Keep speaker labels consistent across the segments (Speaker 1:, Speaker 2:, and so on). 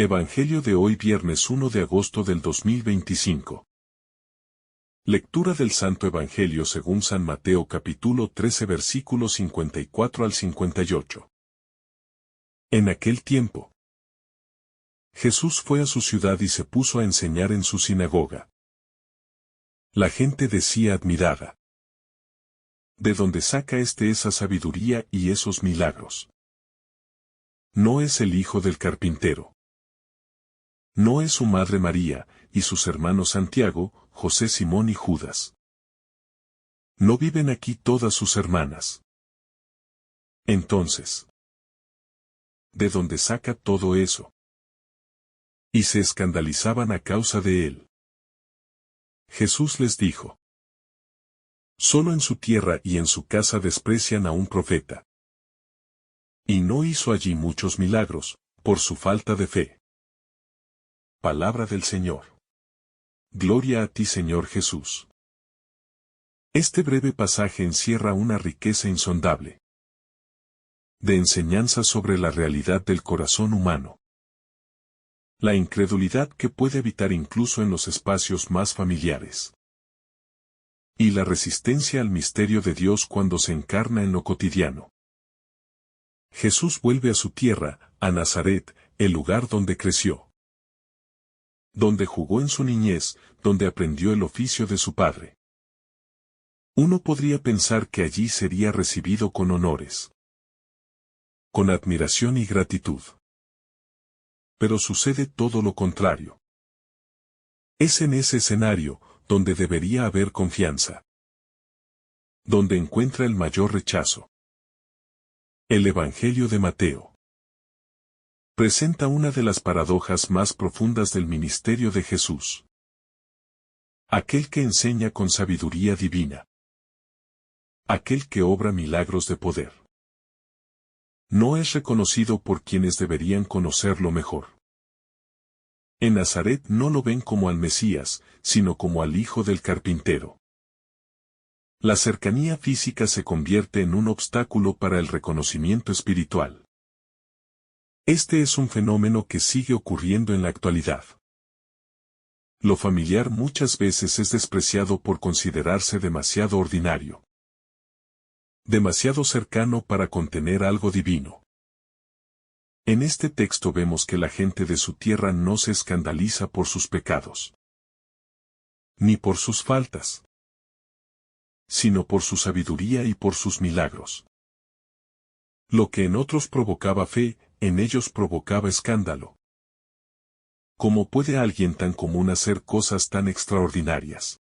Speaker 1: Evangelio de hoy viernes 1 de agosto del 2025. Lectura del Santo Evangelio según San Mateo capítulo 13 versículos 54 al 58. En aquel tiempo, Jesús fue a su ciudad y se puso a enseñar en su sinagoga. La gente decía admirada: ¿de dónde saca esa sabiduría y esos milagros? ¿No es el hijo del carpintero? ¿No es su madre María, y sus hermanos Santiago, José, Simón y Judas? ¿No viven aquí todas sus hermanas? Entonces, ¿de dónde saca todo eso? Y se escandalizaban a causa de él. Jesús les dijo: solo en su tierra y en su casa desprecian a un profeta. Y no hizo allí muchos milagros, por su falta de fe. Palabra del Señor. Gloria a ti, Señor Jesús. Este breve pasaje encierra una riqueza insondable de enseñanza sobre la realidad del corazón humano. La incredulidad que puede habitar incluso en los espacios más familiares. Y la resistencia al misterio de Dios cuando se encarna en lo cotidiano. Jesús vuelve a su tierra, a Nazaret, el lugar donde creció. Donde jugó en su niñez, donde aprendió el oficio de su padre. Uno podría pensar que allí sería recibido con honores, con admiración y gratitud. Pero sucede todo lo contrario. Es en ese escenario donde debería haber confianza, donde encuentra el mayor rechazo. El Evangelio de Mateo presenta una de las paradojas más profundas del ministerio de Jesús. Aquel que enseña con sabiduría divina. Aquel que obra milagros de poder. No es reconocido por quienes deberían conocerlo mejor. En Nazaret no lo ven como al Mesías, sino como al hijo del carpintero. La cercanía física se convierte en un obstáculo para el reconocimiento espiritual. Este es un fenómeno que sigue ocurriendo en la actualidad. Lo familiar muchas veces es despreciado por considerarse demasiado ordinario. Demasiado cercano para contener algo divino. En este texto vemos que la gente de su tierra no se escandaliza por sus pecados, ni por sus faltas, sino por su sabiduría y por sus milagros. Lo que en otros provocaba fe, en ellos provocaba escándalo. ¿Cómo puede alguien tan común hacer cosas tan extraordinarias?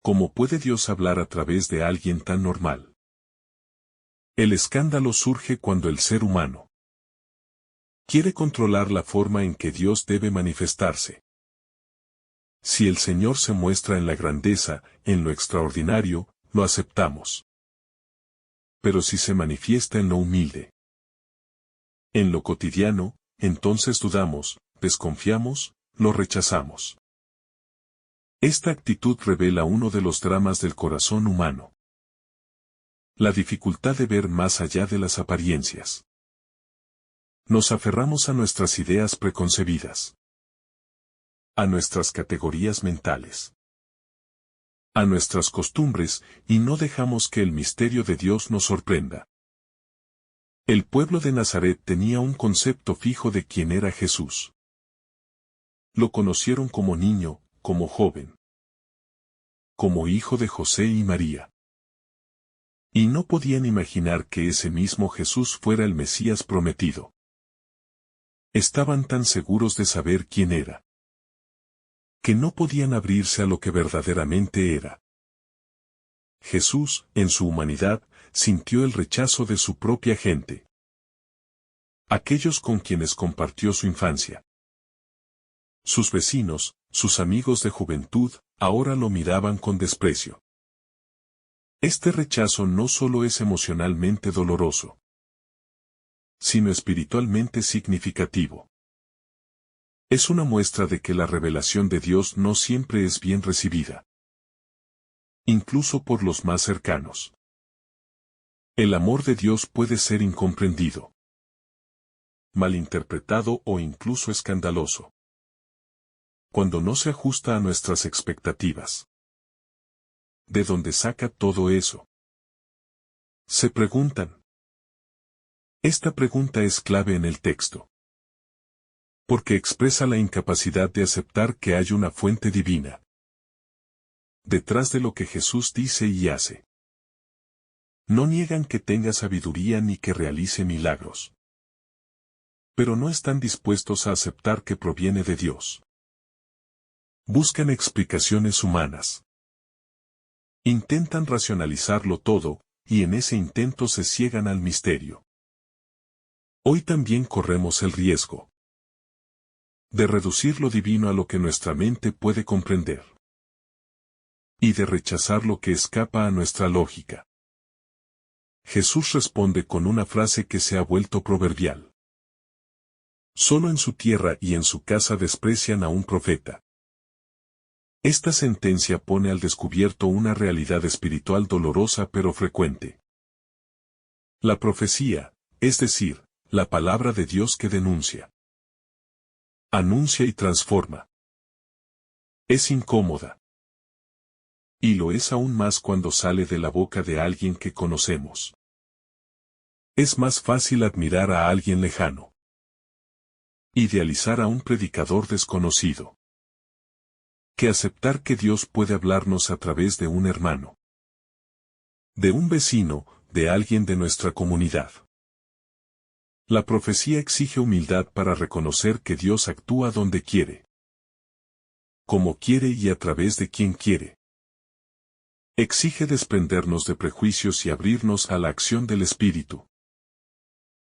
Speaker 1: ¿Cómo puede Dios hablar a través de alguien tan normal? El escándalo surge cuando el ser humano quiere controlar la forma en que Dios debe manifestarse. Si el Señor se muestra en la grandeza, en lo extraordinario, lo aceptamos. Pero si se manifiesta en lo humilde, en lo cotidiano, entonces dudamos, desconfiamos, lo rechazamos. Esta actitud revela uno de los dramas del corazón humano. La dificultad de ver más allá de las apariencias. Nos aferramos a nuestras ideas preconcebidas, a nuestras categorías mentales, a nuestras costumbres, y no dejamos que el misterio de Dios nos sorprenda. El pueblo de Nazaret tenía un concepto fijo de quién era Jesús. Lo conocieron como niño, como joven, como hijo de José y María. Y no podían imaginar que ese mismo Jesús fuera el Mesías prometido. Estaban tan seguros de saber quién era, que no podían abrirse a lo que verdaderamente era. Jesús, en su humanidad, sintió el rechazo de su propia gente. Aquellos con quienes compartió su infancia. Sus vecinos, sus amigos de juventud, ahora lo miraban con desprecio. Este rechazo no solo es emocionalmente doloroso, sino espiritualmente significativo. Es una muestra de que la revelación de Dios no siempre es bien recibida, incluso por los más cercanos. El amor de Dios puede ser incomprendido. malinterpretado o incluso escandaloso. Cuando no se ajusta a nuestras expectativas. ¿De dónde saca todo eso? Se preguntan. Esta pregunta es clave en el texto. Porque expresa la incapacidad de aceptar que hay una fuente divina detrás de lo que Jesús dice y hace. No niegan que tenga sabiduría ni que realice milagros. Pero no están dispuestos a aceptar que proviene de Dios. Buscan explicaciones humanas. Intentan racionalizarlo todo, y en ese intento se ciegan al misterio. Hoy también corremos el riesgo de reducir lo divino a lo que nuestra mente puede comprender. Y de rechazar lo que escapa a nuestra lógica. Jesús responde con una frase que se ha vuelto proverbial. Solo en su tierra y en su casa desprecian a un profeta. Esta sentencia pone al descubierto una realidad espiritual dolorosa pero frecuente. La profecía, es decir, la palabra de Dios que denuncia, anuncia y transforma. Es incómoda. Y lo es aún más cuando sale de la boca de alguien que conocemos. Es más fácil admirar a alguien lejano. Idealizar a un predicador desconocido. Que aceptar que Dios puede hablarnos a través de un hermano. De un vecino, de alguien de nuestra comunidad. La profecía exige humildad para reconocer que Dios actúa donde quiere. Como quiere y a través de quien quiere. Exige desprendernos de prejuicios y abrirnos a la acción del Espíritu.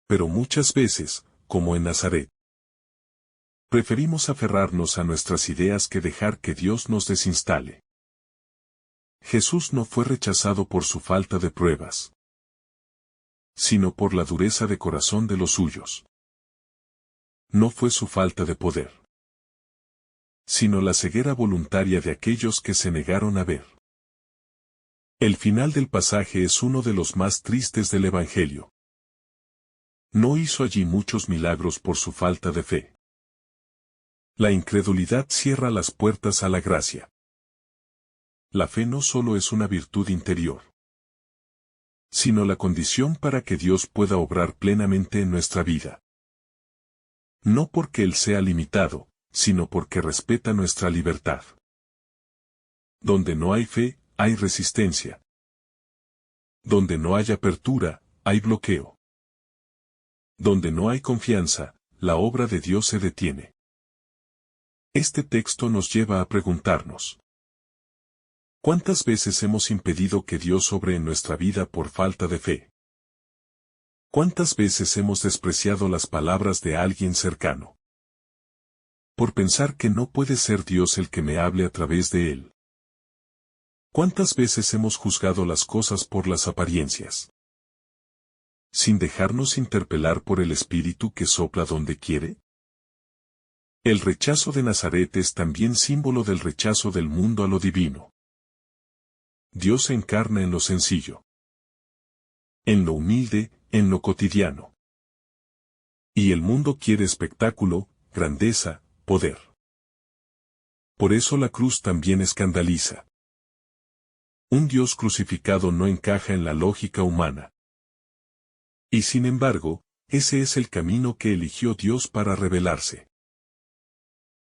Speaker 1: Pero muchas veces, como en Nazaret, preferimos aferrarnos a nuestras ideas que dejar que Dios nos desinstale. Jesús no fue rechazado por su falta de pruebas, sino por la dureza de corazón de los suyos. No fue su falta de poder, sino la ceguera voluntaria de aquellos que se negaron a ver. El final del pasaje es uno de los más tristes del Evangelio. No hizo allí muchos milagros por su falta de fe. La incredulidad cierra las puertas a la gracia. La fe no solo es una virtud interior, sino la condición para que Dios pueda obrar plenamente en nuestra vida. No porque Él sea limitado, sino porque respeta nuestra libertad. Donde no hay fe, hay resistencia. Donde no hay apertura, hay bloqueo. Donde no hay confianza, la obra de Dios se detiene. Este texto nos lleva a preguntarnos: ¿cuántas veces hemos impedido que Dios obre en nuestra vida por falta de fe? ¿Cuántas veces hemos despreciado las palabras de alguien cercano? Por pensar que no puede ser Dios el que me hable a través de él. ¿Cuántas veces hemos juzgado las cosas por las apariencias? Sin dejarnos interpelar por el Espíritu que sopla donde quiere. El rechazo de Nazaret es también símbolo del rechazo del mundo a lo divino. Dios se encarna en lo sencillo, en lo humilde, en lo cotidiano. Y el mundo quiere espectáculo, grandeza, poder. Por eso la cruz también escandaliza. Un Dios crucificado no encaja en la lógica humana. Y sin embargo, ese es el camino que eligió Dios para revelarse.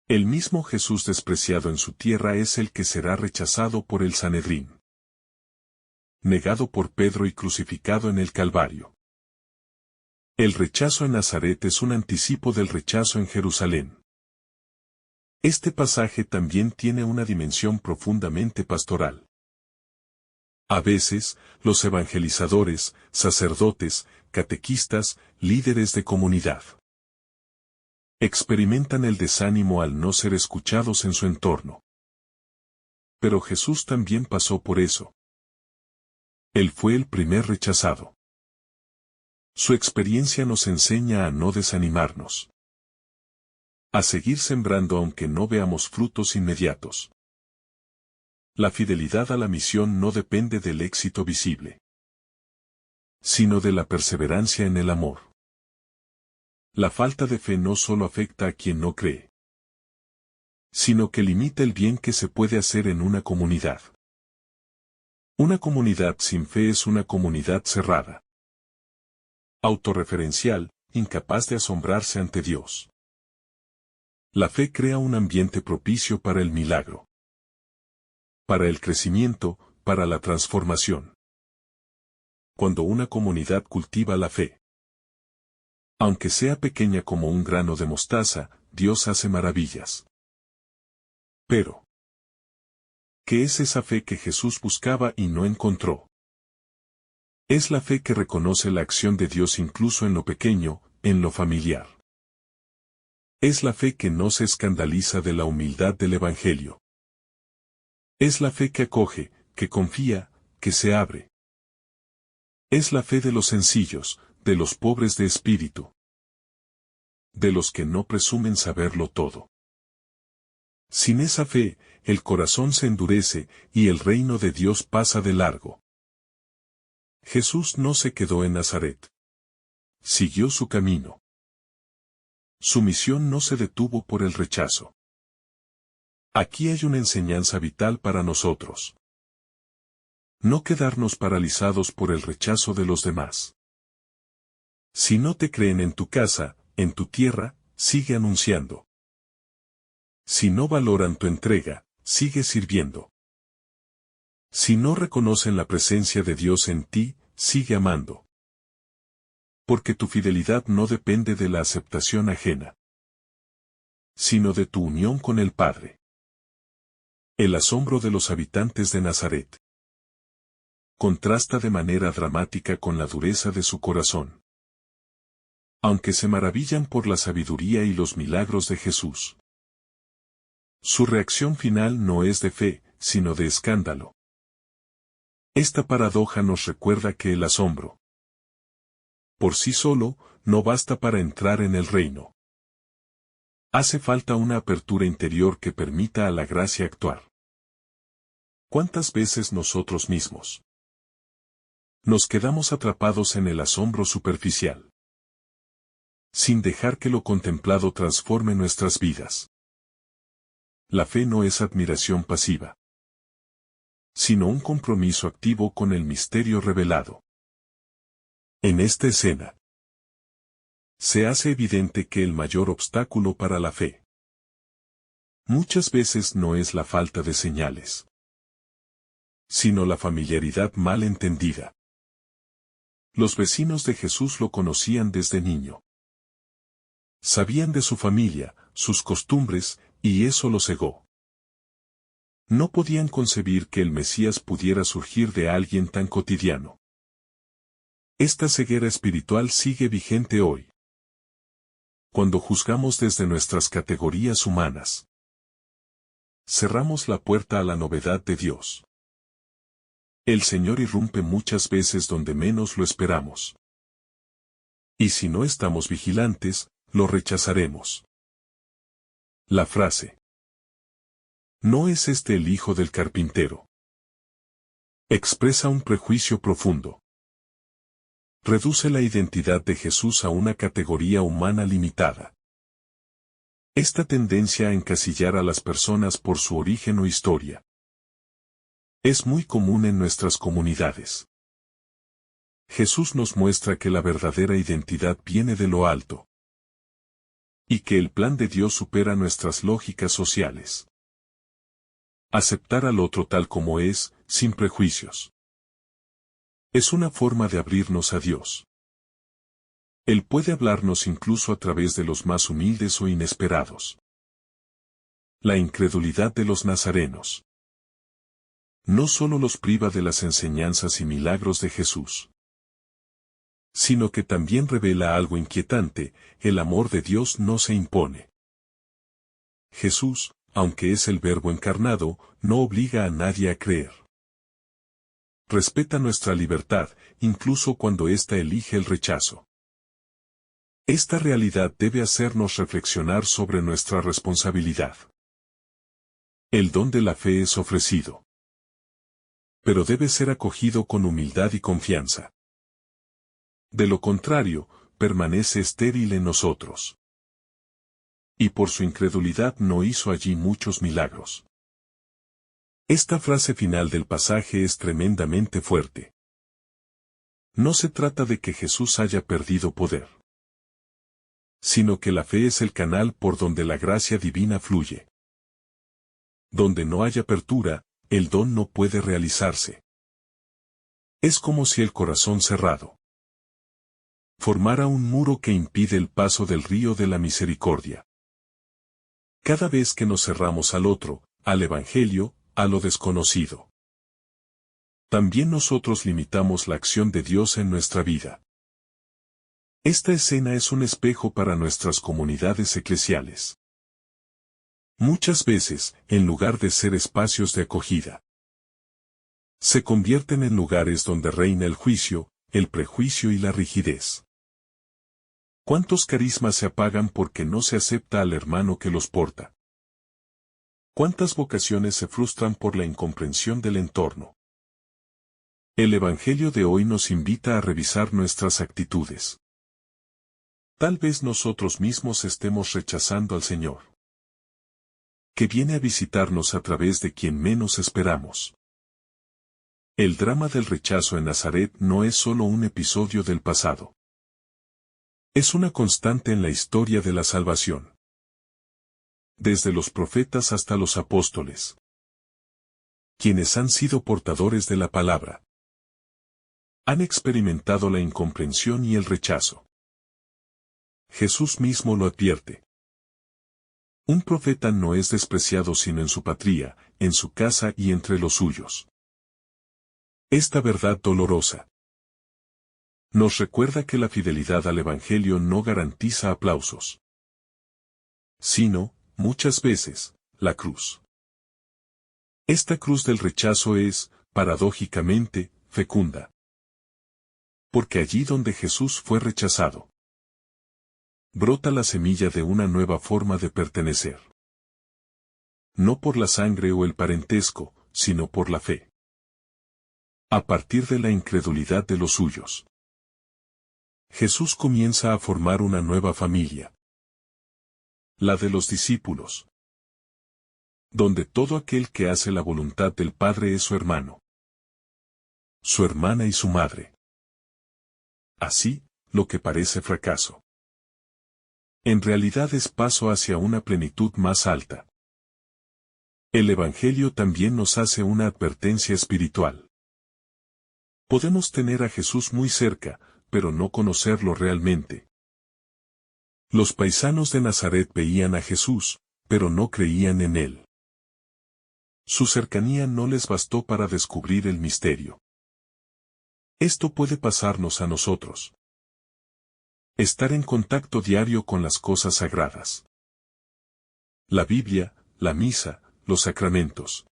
Speaker 1: El mismo Jesús despreciado en su tierra es el que será rechazado por el Sanedrín. Negado por Pedro y crucificado en el Calvario. El rechazo en Nazaret es un anticipo del rechazo en Jerusalén. Este pasaje también tiene una dimensión profundamente pastoral. A veces, los evangelizadores, sacerdotes, catequistas, líderes de comunidad, experimentan el desánimo al no ser escuchados en su entorno. Pero Jesús también pasó por eso. Él fue el primer rechazado. Su experiencia nos enseña a no desanimarnos. A seguir sembrando aunque no veamos frutos inmediatos. La fidelidad a la misión no depende del éxito visible, sino de la perseverancia en el amor. La falta de fe no solo afecta a quien no cree, sino que limita el bien que se puede hacer en una comunidad. Una comunidad sin fe es una comunidad cerrada, autorreferencial, incapaz de asombrarse ante Dios. La fe crea un ambiente propicio para el milagro, para el crecimiento, para la transformación. Cuando una comunidad cultiva la fe, aunque sea pequeña como un grano de mostaza, Dios hace maravillas. Pero, ¿qué es esa fe que Jesús buscaba y no encontró? Es la fe que reconoce la acción de Dios incluso en lo pequeño, en lo familiar. Es la fe que no se escandaliza de la humildad del Evangelio. Es la fe que acoge, que confía, que se abre. Es la fe de los sencillos, de los pobres de espíritu, de los que no presumen saberlo todo. Sin esa fe, el corazón se endurece y el reino de Dios pasa de largo. Jesús no se quedó en Nazaret. Siguió su camino. Su misión no se detuvo por el rechazo. Aquí hay una enseñanza vital para nosotros. No quedarnos paralizados por el rechazo de los demás. Si no te creen en tu casa, en tu tierra, sigue anunciando. Si no valoran tu entrega, sigue sirviendo. Si no reconocen la presencia de Dios en ti, sigue amando. Porque tu fidelidad no depende de la aceptación ajena, sino de tu unión con el Padre. El asombro de los habitantes de Nazaret contrasta de manera dramática con la dureza de su corazón. Aunque se maravillan por la sabiduría y los milagros de Jesús, su reacción final no es de fe, sino de escándalo. Esta paradoja nos recuerda que el asombro, por sí solo, no basta para entrar en el reino. Hace falta una apertura interior que permita a la gracia actuar. ¿Cuántas veces nosotros mismos nos quedamos atrapados en el asombro superficial, sin dejar que lo contemplado transforme nuestras vidas? La fe no es admiración pasiva, sino un compromiso activo con el misterio revelado. En esta escena, se hace evidente que el mayor obstáculo para la fe muchas veces no es la falta de señales, sino la familiaridad mal entendida. Los vecinos de Jesús lo conocían desde niño. Sabían de su familia, sus costumbres, y eso lo cegó. No podían concebir que el Mesías pudiera surgir de alguien tan cotidiano. Esta ceguera espiritual sigue vigente hoy. Cuando juzgamos desde nuestras categorías humanas, cerramos la puerta a la novedad de Dios. El Señor irrumpe muchas veces donde menos lo esperamos. Y si no estamos vigilantes, lo rechazaremos. La frase: ¿no es este el hijo del carpintero?, expresa un prejuicio profundo. Reduce la identidad de Jesús a una categoría humana limitada. Esta tendencia a encasillar a las personas por su origen o historia es muy común en nuestras comunidades. Jesús nos muestra que la verdadera identidad viene de lo alto, y que el plan de Dios supera nuestras lógicas sociales. Aceptar al otro tal como es, sin prejuicios, es una forma de abrirnos a Dios. Él puede hablarnos incluso a través de los más humildes o inesperados. La incredulidad de los nazarenos no solo los priva de las enseñanzas y milagros de Jesús, sino que también revela algo inquietante: el amor de Dios no se impone. Jesús, aunque es el Verbo encarnado, no obliga a nadie a creer. Respeta nuestra libertad, incluso cuando ésta elige el rechazo. Esta realidad debe hacernos reflexionar sobre nuestra responsabilidad. El don de la fe es ofrecido, pero debe ser acogido con humildad y confianza. De lo contrario, permanece estéril en nosotros. Y por su incredulidad no hizo allí muchos milagros. Esta frase final del pasaje es tremendamente fuerte. No se trata de que Jesús haya perdido poder, sino que la fe es el canal por donde la gracia divina fluye. Donde no hay apertura, el don no puede realizarse. Es como si el corazón cerrado formara un muro que impide el paso del río de la misericordia. Cada vez que nos cerramos al otro, al Evangelio, a lo desconocido, también nosotros limitamos la acción de Dios en nuestra vida. Esta escena es un espejo para nuestras comunidades eclesiales. Muchas veces, en lugar de ser espacios de acogida, se convierten en lugares donde reina el juicio, el prejuicio y la rigidez. ¿Cuántos carismas se apagan porque no se acepta al hermano que los porta? ¿Cuántas vocaciones se frustran por la incomprensión del entorno? El Evangelio de hoy nos invita a revisar nuestras actitudes. Tal vez nosotros mismos estemos rechazando al Señor, que viene a visitarnos a través de quien menos esperamos. El drama del rechazo en Nazaret no es solo un episodio del pasado. Es una constante en la historia de la salvación. Desde los profetas hasta los apóstoles, quienes han sido portadores de la palabra, han experimentado la incomprensión y el rechazo. Jesús mismo lo advierte. Un profeta no es despreciado sino en su patria, en su casa y entre los suyos. Esta verdad dolorosa nos recuerda que la fidelidad al Evangelio no garantiza aplausos, sino, muchas veces, la cruz. Esta cruz del rechazo es, paradójicamente, fecunda. Porque allí donde Jesús fue rechazado, brota la semilla de una nueva forma de pertenecer. No por la sangre o el parentesco, sino por la fe. A partir de la incredulidad de los suyos, Jesús comienza a formar una nueva familia. La de los discípulos. Donde todo aquel que hace la voluntad del Padre es su hermano, su hermana y su madre. Así, lo que parece fracaso, en realidad es paso hacia una plenitud más alta. El Evangelio también nos hace una advertencia espiritual. Podemos tener a Jesús muy cerca, pero no conocerlo realmente. Los paisanos de Nazaret veían a Jesús, pero no creían en él. Su cercanía no les bastó para descubrir el misterio. Esto puede pasarnos a nosotros. Estar en contacto diario con las cosas sagradas. La Biblia, la misa, los sacramentos.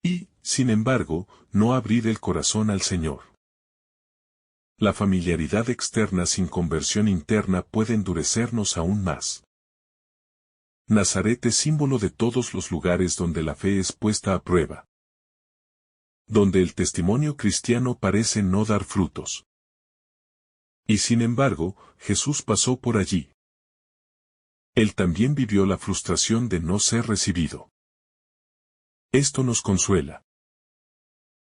Speaker 1: Y, sin embargo, no abrir el corazón al Señor. La familiaridad externa sin conversión interna puede endurecernos aún más. Nazaret es símbolo de todos los lugares donde la fe es puesta a prueba. Donde el testimonio cristiano parece no dar frutos. Y sin embargo, Jesús pasó por allí. Él también vivió la frustración de no ser recibido. Esto nos consuela.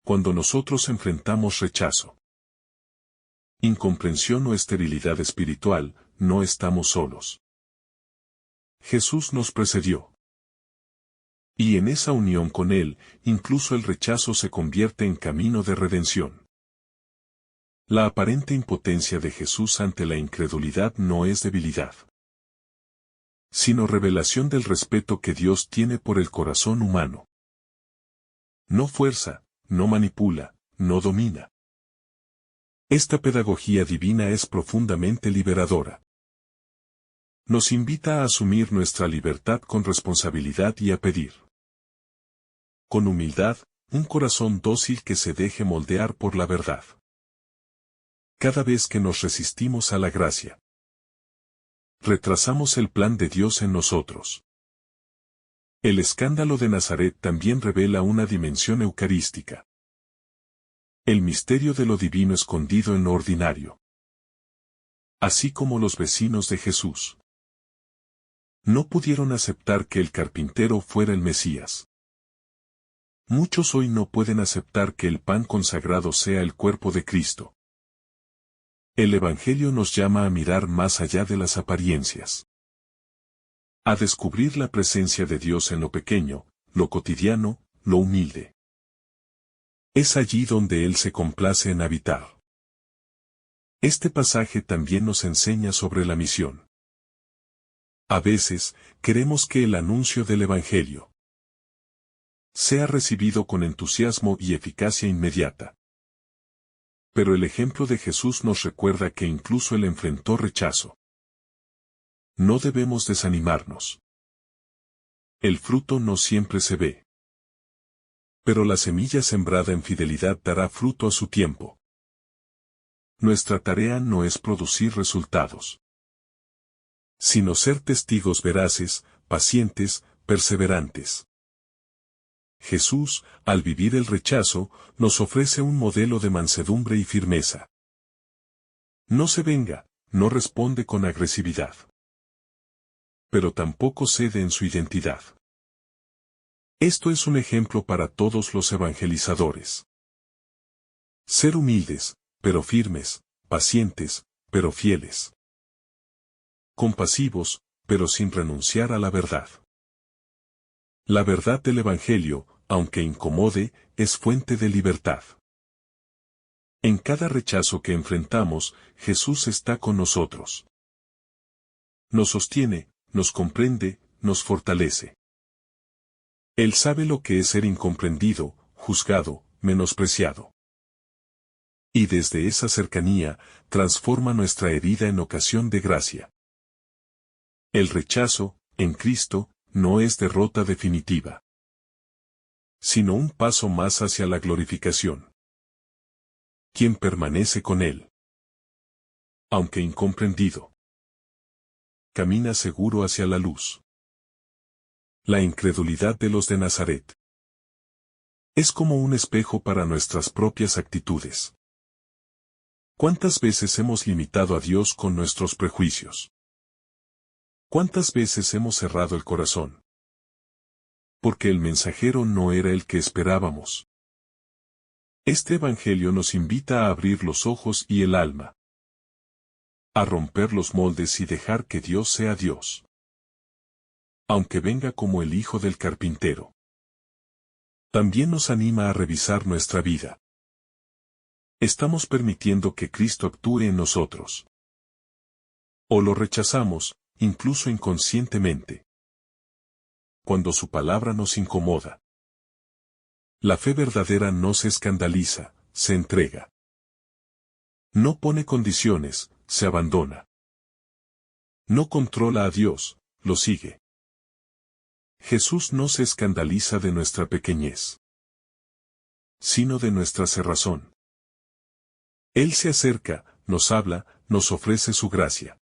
Speaker 1: Cuando nosotros enfrentamos rechazo, incomprensión o esterilidad espiritual, no estamos solos. Jesús nos precedió. Y en esa unión con Él, incluso el rechazo se convierte en camino de redención. La aparente impotencia de Jesús ante la incredulidad no es debilidad, sino revelación del respeto que Dios tiene por el corazón humano. No fuerza, no manipula, no domina. Esta pedagogía divina es profundamente liberadora. Nos invita a asumir nuestra libertad con responsabilidad y a pedir, con humildad, un corazón dócil que se deje moldear por la verdad. Cada vez que nos resistimos a la gracia, retrasamos el plan de Dios en nosotros. El escándalo de Nazaret también revela una dimensión eucarística. El misterio de lo divino escondido en lo ordinario. así como los vecinos de Jesús. No pudieron aceptar que el carpintero fuera el Mesías. Muchos hoy no pueden aceptar que el pan consagrado sea el cuerpo de Cristo. El Evangelio nos llama a mirar más allá de las apariencias. A descubrir la presencia de Dios en lo pequeño, lo cotidiano, lo humilde. Es allí donde Él se complace en habitar. Este pasaje también nos enseña sobre la misión. A veces, queremos que el anuncio del Evangelio sea recibido con entusiasmo y eficacia inmediata. Pero el ejemplo de Jesús nos recuerda que incluso Él enfrentó rechazo. No debemos desanimarnos. El fruto no siempre se ve. Pero la semilla sembrada en fidelidad dará fruto a su tiempo. Nuestra tarea no es producir resultados, sino ser testigos veraces, pacientes, perseverantes. Jesús, al vivir el rechazo, nos ofrece un modelo de mansedumbre y firmeza. No se venga, no responde con agresividad. Pero tampoco cede en su identidad. Esto es un ejemplo para todos los evangelizadores. Ser humildes, pero firmes, pacientes, pero fieles. Compasivos, pero sin renunciar a la verdad. La verdad del Evangelio, aunque incomode, es fuente de libertad. En cada rechazo que enfrentamos, Jesús está con nosotros. Nos sostiene, nos comprende, nos fortalece. Él sabe lo que es ser incomprendido, juzgado, menospreciado. Y desde esa cercanía, transforma nuestra herida en ocasión de gracia. El rechazo, en Cristo, no es derrota definitiva, sino un paso más hacia la glorificación. Quien permanece con Él, aunque incomprendido, camina seguro hacia la luz. La incredulidad de los de Nazaret es como un espejo para nuestras propias actitudes. ¿Cuántas veces hemos limitado a Dios con nuestros prejuicios? ¿Cuántas veces hemos cerrado el corazón? Porque el mensajero no era el que esperábamos. Este Evangelio nos invita a abrir los ojos y el alma, a romper los moldes y dejar que Dios sea Dios. Aunque venga como el hijo del carpintero. También nos anima a revisar nuestra vida. ¿Estamos permitiendo que Cristo actúe en nosotros? ¿O lo rechazamos, incluso inconscientemente? Cuando su palabra nos incomoda. La fe verdadera no se escandaliza, se entrega. No pone condiciones, se abandona. No controla a Dios, lo sigue. Jesús no se escandaliza de nuestra pequeñez, sino de nuestra cerrazón. Él se acerca, nos habla, nos ofrece su gracia.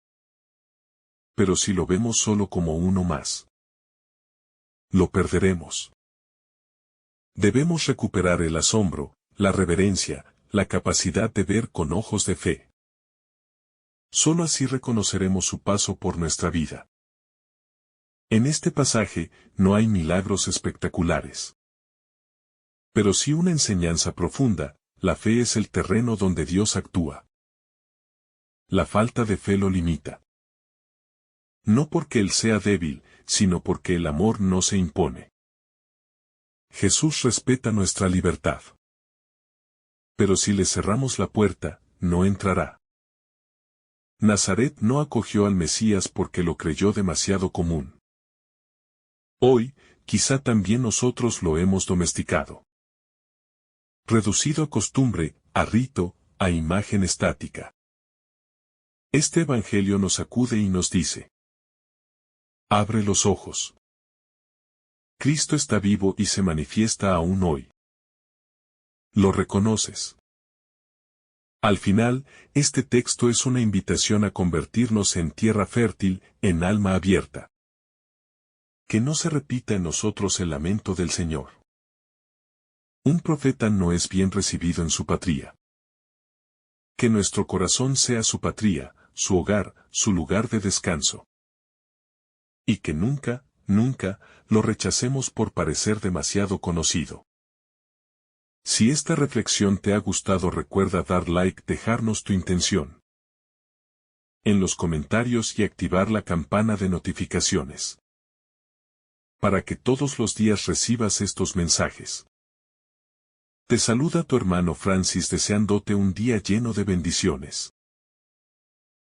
Speaker 1: Pero si lo vemos solo como uno más, lo perderemos. Debemos recuperar el asombro, la reverencia, la capacidad de ver con ojos de fe. Solo así reconoceremos su paso por nuestra vida. En este pasaje, no hay milagros espectaculares. Pero sí una enseñanza profunda, la fe es el terreno donde Dios actúa. La falta de fe lo limita. No porque él sea débil, sino porque el amor no se impone. Jesús respeta nuestra libertad. Pero si le cerramos la puerta, no entrará. Nazaret no acogió al Mesías porque lo creyó demasiado común. Hoy, quizá también nosotros lo hemos domesticado. Reducido a costumbre, a rito, a imagen estática. Este Evangelio nos sacude y nos dice: abre los ojos. Cristo está vivo y se manifiesta aún hoy. ¿Lo reconoces? Al final, este texto es una invitación a convertirnos en tierra fértil, en alma abierta. Que no se repita en nosotros el lamento del Señor. Un profeta no es bien recibido en su patria. Que nuestro corazón sea su patria, su hogar, su lugar de descanso. Y que nunca, nunca, lo rechacemos por parecer demasiado conocido. Si esta reflexión te ha gustado, recuerda dar like, dejarnos tu intención en los comentarios y activar la campana de notificaciones para que todos los días recibas estos mensajes. Te saluda tu hermano Francis deseándote un día lleno de bendiciones.